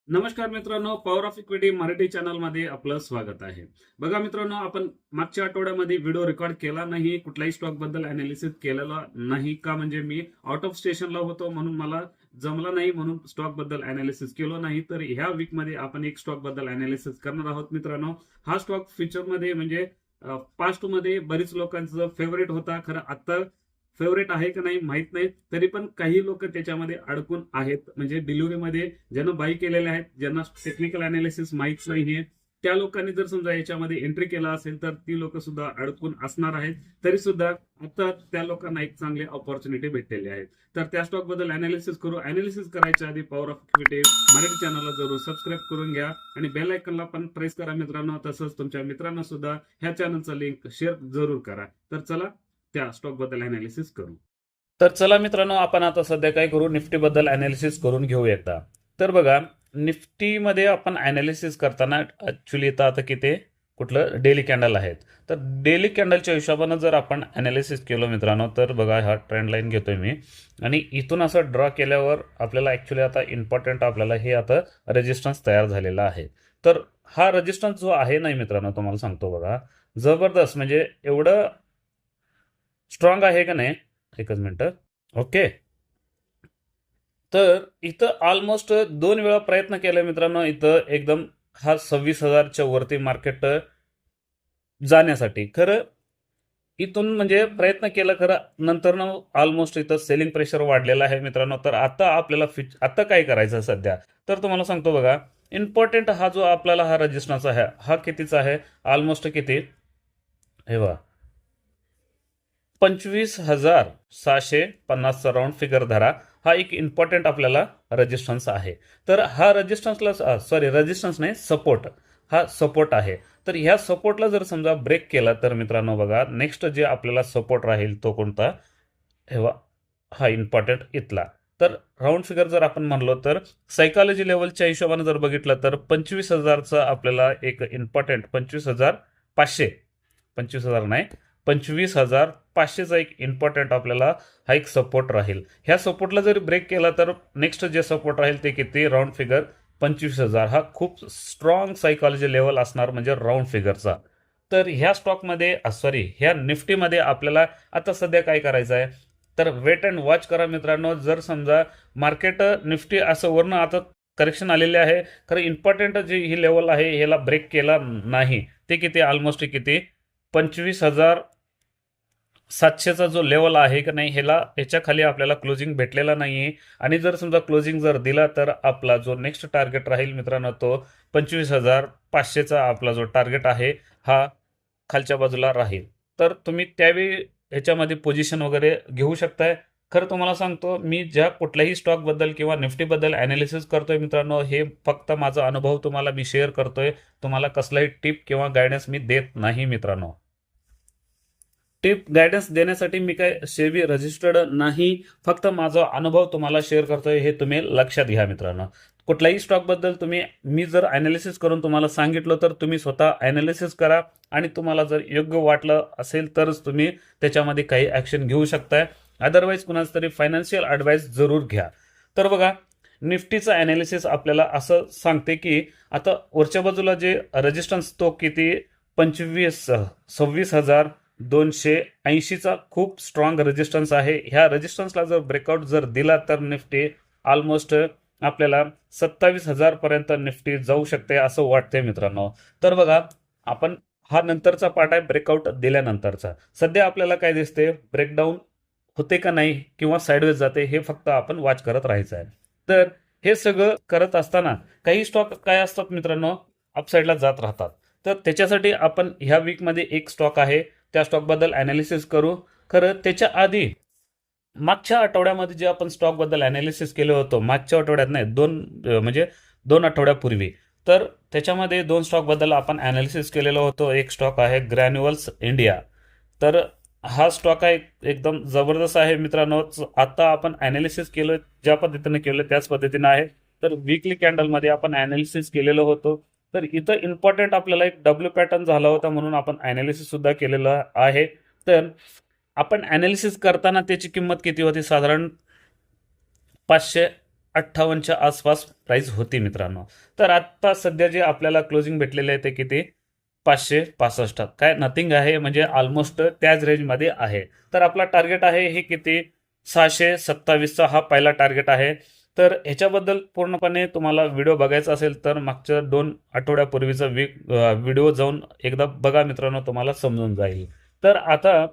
नमस्कार मित्रांनो, power of equity Marathi चॅनलमध्ये आपलं स्वागत आहे. बघा मित्रांनो, आपण मागच्या आठवड्यामध्ये व्हिडिओ रेकॉर्ड केला नाही, कुठल्याही स्टॉक बद्दल अनालिसिस केलेला नाही. का म्हणजे मी आउट ऑफ स्टेशनला होतो म्हणून मला जमला नाही, म्हणून स्टॉक बद्दल अनालिसिस केलं नाही. तर ह्या वीक मध्ये आपण एक स्टॉक बद्दल अनालिसिस करणार आहोत मित्रांनो. हा स्टॉक फ्युचरमध्ये म्हणजे पास्ट मध्ये बरीच लोकांचं फेवरेट होता. खरं आता फेवरेट आहे का नाही माहित नाही, तरी पण काही लोक त्याच्यामध्ये अडकून आहेत. म्हणजे डिलिव्हरीमध्ये ज्यांना बाय केलेले आहेत, ज्यांना टेक्निकल अनालिसिस माहित नाहीये, त्या लोकांनी जर समजा याच्यामध्ये एंट्री केला असेल तर ती लोक सुद्धा अडकून असणार आहेत. तरी सुद्धा आता त्या लोकांना एक चांगली ऑपॉर्च्युनिटी भेटलेली आहे. तर त्या स्टॉक बद्दल अनालिसिस करू. अनालिसिस करायच्या आधी पॉवर ऑफ इक्विटी मराठी चॅनलला जरूर सबस्क्राईब करून घ्या आणि बेल आयकनला पण प्रेस करा मित्रांनो. तसंच तुमच्या मित्रांना सुद्धा ह्या चॅनलचा लिंक शेअर जरूर करा. तर चला त्या स्टॉक बद्दल अनालिसिस करू. तर चला मित्रांनो, आपण आता सध्या काय करू, निफ्टी बद्दल अनालिसिस करून घेऊ एकदा. तर बघा, निफ्टीमध्ये आपण अनालिसिस करताना ऍक्च्युली येतं आता किती कुठलं डेली कॅन्डल आहेत. तर डेली कॅन्डलच्या हिशोबानं जर आपण अनालिसिस केलं मित्रांनो, तर बघा हा ट्रेंड लाईन घेतोय मी आणि इथून असं ड्रॉ केल्यावर आपल्याला ऍक्च्युली आता इम्पॉर्टंट आपल्याला हे आता रेजिस्टन्स तयार झालेला आहे. तर हा रेजिस्टन्स जो आहे नाही मित्रांनो, तुम्हाला सांगतो बघा, जबरदस्त म्हणजे एवढं स्ट्रॉंग आहे का नाही. एकच मिनिट. ओके. तर इथं ऑलमोस्ट 2 वेळा प्रयत्न केला मित्रांनो, इथं एकदम हा 26,000च्या वरती मार्केट जाण्यासाठी. खरं इथून म्हणजे प्रयत्न केला, खरं नंतर ऑलमोस्ट इथं सेलिंग प्रेशर वाढलेलं आहे मित्रांनो. तर आता आपल्याला आता काय करायचं सध्या, तर तुम्हाला सांगतो बघा, इम्पॉर्टंट हा जो आपल्याला हा रेजिस्टन्स आहे, हा कितीचा आहे, ऑलमोस्ट किती, हे बघा 25,650चा राऊंड फिगर धरा. हा एक इम्पॉर्टंट आपल्याला रेजिस्टन्स आहे. तर हा रेजिस्टन्स नाही, सपोर्ट, हा सपोर्ट आहे. तर ह्या सपोर्टला जर समजा ब्रेक केला तर मित्रांनो बघा, नेक्स्ट जे आपल्याला सपोर्ट राहील तो कोणता, हे हा इम्पॉर्टंट इथला. तर राऊंड फिगर जर आपण म्हणलो तर सायकॉलॉजी लेवलच्या हिशोबाने जर बघितलं तर 25,000चा आपल्याला एक इम्पॉर्टंट 25,500, 25,000 नाही, 25,500चा एक इम्पॉर्टंट आपल्याला हा एक सपोर्ट राहील. ह्या सपोर्टला जर ब्रेक केला तर नेक्स्ट जे सपोर्ट राहील ते किती, राऊंड फिगर 25,000. हा खूप स्ट्रॉंग सायकॉलॉजी लेवल असणार म्हणजे राऊंड फिगरचा. तर ह्या स्टॉकमध्ये ह्या निफ्टीमध्ये आपल्याला आता सध्या काय करायचं आहे, तर वेट अँड वॉच करा मित्रांनो. जर समजा मार्केट निफ्टी असं वरनं आता करेक्शन आलेले आहे, खरं इम्पॉर्टंट जी ही लेवल आहे ह्याला ब्रेक केला नाही, ते किती, ऑलमोस्ट किती, 25,700चा जो लेवल आहे का नाही, ह्याच्या खाली आपल्याला क्लोजिंग भेटलेला नाहीये. आणि जर समजा क्लोजिंग जर दिला तर आपला जो नेक्स्ट टार्गेट राहील मित्रांनो, तो 25,500चा आपला जो टार्गेट आहे हा खालच्या बाजूला राहील. तर तुम्ही त्यावेळी ह्याच्यामध्ये पोझिशन वगैरे घेऊ शकताय. खरं तुम्हाला सांगतो, मी ज्या कुठल्याही स्टॉक बद्दल किंवा निफ्टी बद्दल अनालिसिस करतोय मित्रांनो, हे फक्त माझा अनुभव तुम्हाला मी शेअर करतोय. तुम्हाला कसलाही टिप किंवा गायडन्स मी देत नाही मित्रांनो. टिप गायडन्स देण्यासाठी मी काय सेबी रजिस्टर्ड नाही, फक्त माझा अनुभव तुम्हाला शेअर करतोय, हे तुम्ही लक्षात घ्या मित्रांनो. कुठल्याही स्टॉक बद्दल मी जर अनालिसिस करून तुम्हाला सांगितलं तर तुम्ही स्वतः अनालिसिस करा आणि तुम्हाला जर योग्य वाटलं असेल तरच तुम्ही त्याच्यामध्ये काही ऍक्शन घेऊ शकताय. अदरवाईज कुणाच तरी फायनान्शियल ॲडवाईस जरूर घ्या. तर बघा, निफ्टीचं अनालिसिस आपल्याला असं सांगते की आता वरच्या बाजूला जे रेजिस्टन्स तो किती, 26,280चा खूप स्ट्रॉंग रेजिस्टन्स आहे. ह्या रेजिस्टन्सला जर ब्रेकआउट जर दिला तर निफ्टी ऑलमोस्ट आपल्याला 27,000 पर्यंत निफ्टी जाऊ शकते असं वाटतंय मित्रांनो. तर बघा, आपण हा नंतरचा पार्ट आहे ब्रेकआउट दिल्यानंतरचा. सध्या आपल्याला काय दिसते, ब्रेकडाऊन होते का नाही किंवा साईडवेज जाते, हे फक्त आपण वॉच करत राहायचं आहे. तर हे सगळं करत असताना काही स्टॉक काय असतात मित्रांनो, अपसाईडला जात राहतात. तर त्याच्यासाठी आपण ह्या वीकमध्ये एक स्टॉक आहे, त्या स्टॉकबद्दल अनालिसिस करू. खरं त्याच्या आधी मागच्या आठवड्यामध्ये जे आपण स्टॉक बद्दल अनालिसिस केलं होतं, मागच्या आठवड्यात नाही, म्हणजे 2 आठवड्यापूर्वी, तर त्याच्यामध्ये 2 स्टॉकबद्दल आपण अनालिसिस केलेलं होतं. एक स्टॉक आहे ग्रॅन्युअल्स इंडिया. तर हा स्टॉक आहे एकदम जबरदस्त आहे मित्रांनो. आता आपण अनालिसिस केलं, ज्या पद्धतीने केलं त्याच पद्धतीने आहे. तर वीकली कॅन्डलमध्ये आपण अनालिसिस केलेलं होतं. तर इथं इम्पॉर्टंट आपल्याला एक डब्ल्यू पॅटर्न झाला होता म्हणून आपण अनालिसिस सुद्धा केलेलं आहे. तर आपण अनालिसिस करताना त्याची किंमत किती होती, साधारण 58च्या आसपास प्राइस होती मित्रांनो. तर आता सध्या जे आपल्याला क्लोजिंग भेटलेले आहे ते किती 565 काय नथिंग आहे, म्हणजे ऑलमोस्ट त्याच रेंजमध्ये आहे. तर आपला टार्गेट आहे हे किती 627चा हा पहिला टार्गेट आहे. तर ह्याच्याबद्दल पूर्णपणे तुम्हाला व्हिडिओ बघायचा असेल तर मागच्या 2 आठवड्यापूर्वीचा व्हिडिओ जाऊन एकदा बघा मित्रांनो, तुम्हाला समजून जाईल. तर आता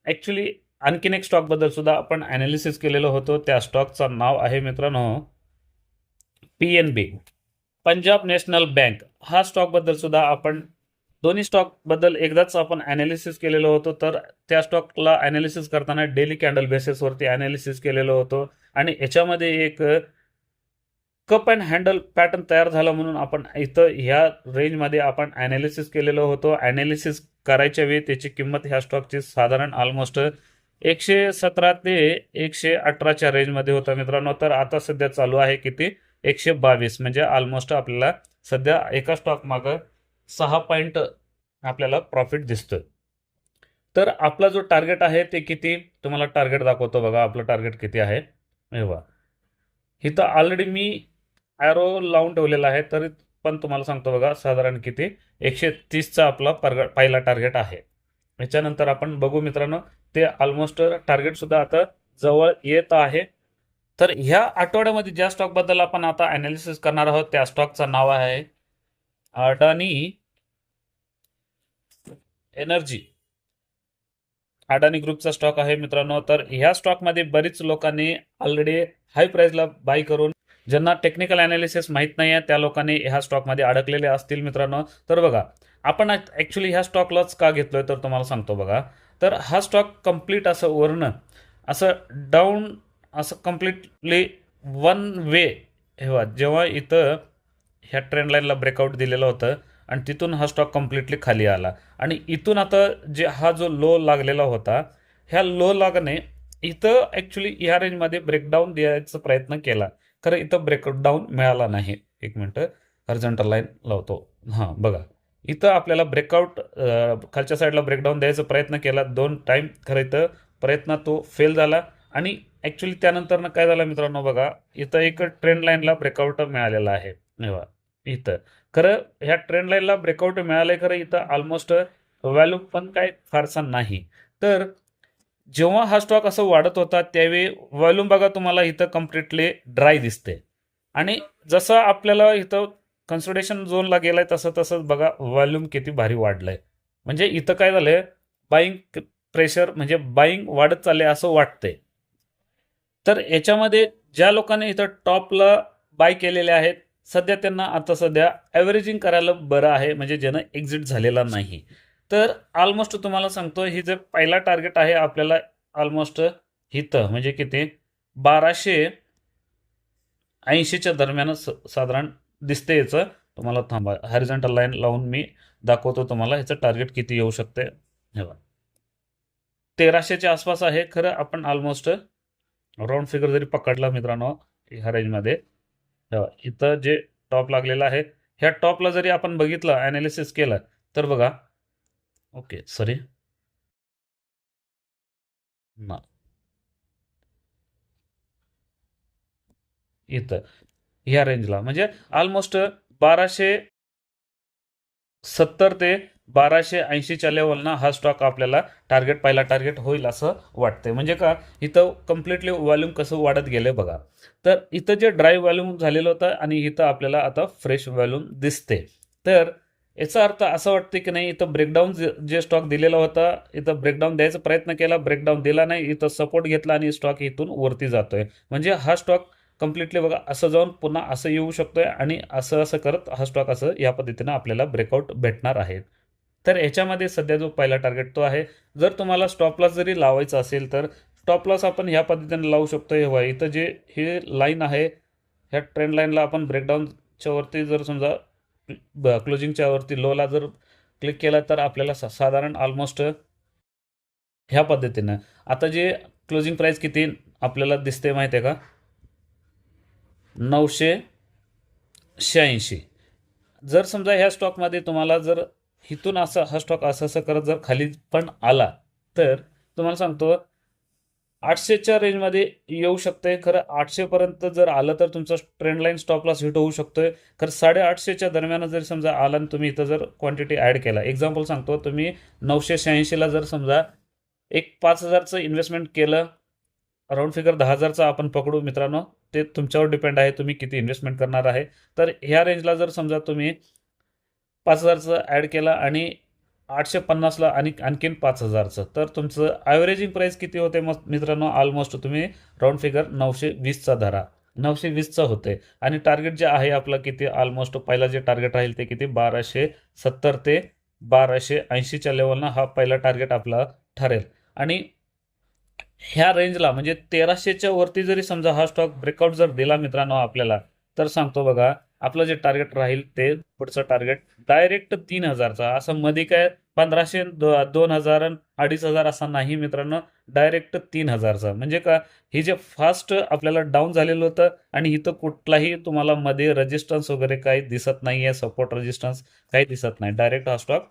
ॲक्च्युली आणखीन एक स्टॉकबद्दल सुद्धा आपण ॲनालिसिस केलेलं होतं. त्या स्टॉकचं नाव आहे मित्रांनो PNB, पंजाब नॅशनल बँक. हा स्टॉकबद्दल सुद्धा आपण दोन्ही स्टॉकबद्दल एकदाच आपण ॲनालिसिस केलेलं होतं. तर त्या स्टॉकला ॲनालिसिस करताना डेली कॅन्डल बेसिसवरती ॲनालिसिस केलेलं होतं आणि याच्यामध्ये एक कप अँड हँडल पॅटर्न तयार झाला म्हणून आपण इथं ह्या रेंजमध्ये आपण ॲनालिसिस केलेलं होतं. ॲनालिसिस करायच्या वेळी त्याची किंमत ह्या स्टॉकची साधारण ऑलमोस्ट 117 ते 118च्या रेंजमध्ये होता मित्रांनो. तर आता सध्या चालू आहे किती 122, म्हणजे ऑलमोस्ट आपल्याला सध्या एका स्टॉक मागं 6 पॉईंट आपल्याला प्रॉफिट दिसतोय. तर आपला जो टार्गेट आहे ते किती, तुम्हाला टार्गेट दाखवतो बघा. आपलं टार्गेट किती आहे हे बघा. इथं ऑलरेडी मी ॲरो लावून ठेवलेला आहे, तरी पण तुम्हाला सांगतो बघा साधारण किती 130चा आपला पहिला टार्गेट आहे. याच्यानंतर आपण बघू मित्रांनो, ते ऑलमोस्ट टार्गेट सुद्धा आता जवळ येत आहे. तर ह्या आठवड्यामध्ये ज्या स्टॉकबद्दल आपण आता ॲनालिसिस करणार आहोत त्या स्टॉकचं नाव आहे अडानी एनर्जी. अडानी ग्रुपचा स्टॉक आहे मित्रांनो. तर ह्या स्टॉकमध्ये बरीच लोकांनी ऑलरेडी हाय प्राइसला बाय करून, ज्यांना टेक्निकल ॲनालिसिस माहीत नाही आहे त्या लोकांनी ह्या स्टॉकमध्ये अडकलेले असतील मित्रांनो. तर बघा, आपण ॲक्च्युली ह्या स्टॉकलाच का घेतलोय तर तुम्हाला सांगतो बघा. तर हा स्टॉक कम्प्लीट असं वरनं असं डाऊन असं कम्प्लिटली वन वे हे जेव्हा इथं ह्या ट्रेंड लाईनला ब्रेकआउट दिलेलं होतं आणि तिथून हा स्टॉक कम्प्लिटली खाली आला आणि इथून आता जे हा जो लो लागलेला होता, ह्या लो लागणे इथं ॲक्च्युली ह्या रेंजमध्ये ब्रेकडाऊन द्यायचा प्रयत्न केला. खरं इथं ब्रेकडाऊन मिळाला नाही. एक मिनटं हॉरिझॉन्टल लाईन लावतो. हां बघा, इथं आपल्याला ब्रेकआउट खालच्या साईडला ब्रेकडाऊन द्यायचा प्रयत्न केला 2 टाईम. खरं इथं प्रयत्न तो फेल झाला आणि ॲक्च्युली त्यानंतर काय झालं मित्रांनो बघा, इथं एक ट्रेंड लाईनला ब्रेकआउट मिळालेला आहे. इथं खरं ह्या ट्रेंड लाईनला ब्रेकआउट मिळालंय, खरं इथं ऑलमोस्ट व्हॅल्यू पण काय फारसा नाही. तर जेव्हा हा स्टॉक असं वाढत होता त्यावेळी व्हॉल्यूम बघा तुम्हाला इथं कम्प्लिटली ड्राय दिसते आणि जसं आपल्याला इथं कन्सोलिडेशन झोनला गेलाय तसं तसंच बघा व्हॉल्यूम किती भारी वाढलंय. म्हणजे इथं काय झालंय, बाईंग प्रेशर म्हणजे बाईंग वाढत चालले असं वाटतंय. तर याच्यामध्ये ज्या लोकांनी इथं टॉपला बाय केलेले आहेत सध्या त्यांना आता सध्या ॲव्हरेजिंग करायला बरं आहे, म्हणजे ज्यानं एक्झिट झालेला नाही. तर ऑलमोस्ट तुम्हाला सांगतो ही जे पहिला टार्गेट आहे आपल्याला ऑलमोस्ट इथं म्हणजे किती 1280च्या दरम्यान साधारण दिसते. याचं तुम्हाला थांबा हॉरिझॉन्टल लाईन लावून मी दाखवतो तुम्हाला ह्याचं टार्गेट किती येऊ शकते. हे बघा 1300च्या आसपास आहे. खरं आपण ऑलमोस्ट राऊंड फिगर जरी पकडला मित्रांनो ह्या रेंजमध्ये, इथं जे टॉप लागलेला आहे ह्या टॉपला जरी आपण बघितलं ॲनालिसिस केलं तर बघा, ओके सॉरी ना, इथं ह्या रेंजला म्हणजे ऑलमोस्ट 1270 ते 1280च्या लेवलना हा स्टॉक आपल्याला पहिला टार्गेट होईल असं वाटतंय. म्हणजे का इथं कम्प्लिटली व्हॉल्यूम कसं वाढत गेलंय बघा. तर इथं जे ड्राय व्हॉल्यूम झालेलं होतं आणि इथं आपल्याला आता फ्रेश व्हॉल्यूम दिसते. तर याचा अर्थ असं वाटतं की नाही, इथं ब्रेकडाऊन जे स्टॉक दिलेला होता इथं ब्रेकडाऊन द्यायचा प्रयत्न केला, ब्रेकडाऊन दिला नाही, इथं सपोर्ट घेतला आणि स्टॉक इथून वरती जातोय. म्हणजे हा स्टॉक कम्प्लिटली बघा असं जाऊन पुन्हा असं येऊ शकतोय आणि असं असं करत हा स्टॉक असं या पद्धतीनं आपल्याला ब्रेकआउट भेटणार आहे. तर याच्यामध्ये सध्या जो पहिला टार्गेट तो आहे. जर तुम्हाला स्टॉप लॉस जरी लावायचा असेल तर स्टॉप लॉस आपण ह्या पद्धतीने लावू शकतो. हे इथं जे हे लाईन आहे ह्या ट्रेंड लाईनला आपण ब्रेकडाऊनच्या वरती जर समजा क्लोजिंगच्या वरती लोला जर क्लिक केला तर आपल्याला साधारण ऑलमोस्ट ह्या पद्धतीनं आता जे क्लोजिंग प्राईस किती आपल्याला दिसते माहिती आहे का 986. जर समजा ह्या स्टॉकमध्ये तुम्हाला जर इथून असं हा स्टॉक असं असं करत जर खाली पण आला तर तुम्हाला सांगतो 800च्या रेंजमध्ये येऊ शकतंय. खरं 800 पर्यंत जर आलं तर तुमचा trend line stop loss hit होऊ शकतोय. खरं 850च्या दरम्यान जर समजा आला आणि तुम्ही इथं जर क्वांटिटी ऍड केला, एक्झाम्पल सांगतो, तुम्ही 986ला जर समजा एक 5,000चं इन्व्हेस्टमेंट केलं, राऊंड फिगर 10,000चा आपण पकडू मित्रांनो, ते तुमच्यावर डिपेंड आहे तुम्ही किती इन्व्हेस्टमेंट करणार आहे. तर ह्या रेंजला जर समजा तुम्ही 5,000चं ऍड केला आणि 850ला आणि आणखीन 5,000चं, तर तुमचं ॲव्हरेजिंग प्राइस किती होते मग मित्रांनो? ऑलमोस्ट तुम्ही राऊंड फिगर 920चा धरा, 920चा होते. आणि टार्गेट जे आहे आपलं किती, ऑलमोस्ट पहिला जे टार्गेट राहील ते किती, 1270 ते 1280च्या लेवलनं हा पहिला टार्गेट आपला ठरेल. आणि ह्या रेंजला म्हणजे 1300च्या वरती जरी समजा हा स्टॉक ब्रेकआउट जर दिला मित्रांनो आपल्याला, तर सांगतो बघा, आपलं जे टार्गेट राहील ते पुढचं टार्गेट डायरेक्ट 3,000चा. असं मध्ये काय 1500, 2,000, 2,500 असा नाही मित्रांनो, डायरेक्ट 3,000चा. म्हणजे का, हे जे फास्ट आपल्याला डाऊन झालेलं होतं आणि इथं कुठलाही तुम्हाला मध्ये रेजिस्टन्स वगैरे काही दिसत नाहीये, सपोर्ट रेजिस्टन्स काही दिसत नाही. डायरेक्ट हा स्टॉक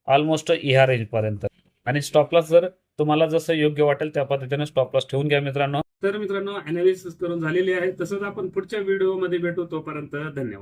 ऑलमोस्ट ह्या रेंजपर्यंत. आणि स्टॉप लॉस जर तुम्हाला जसं योग्य वाटेल त्या पद्धतीने स्टॉप लॉस ठेवून घ्या मित्रांनो. तर मित्रांनो, अनालिसिस करून झालेली आहे. तसंच आपण पुढच्या व्हिडिओमध्ये भेटू. तोपर्यंत धन्यवाद.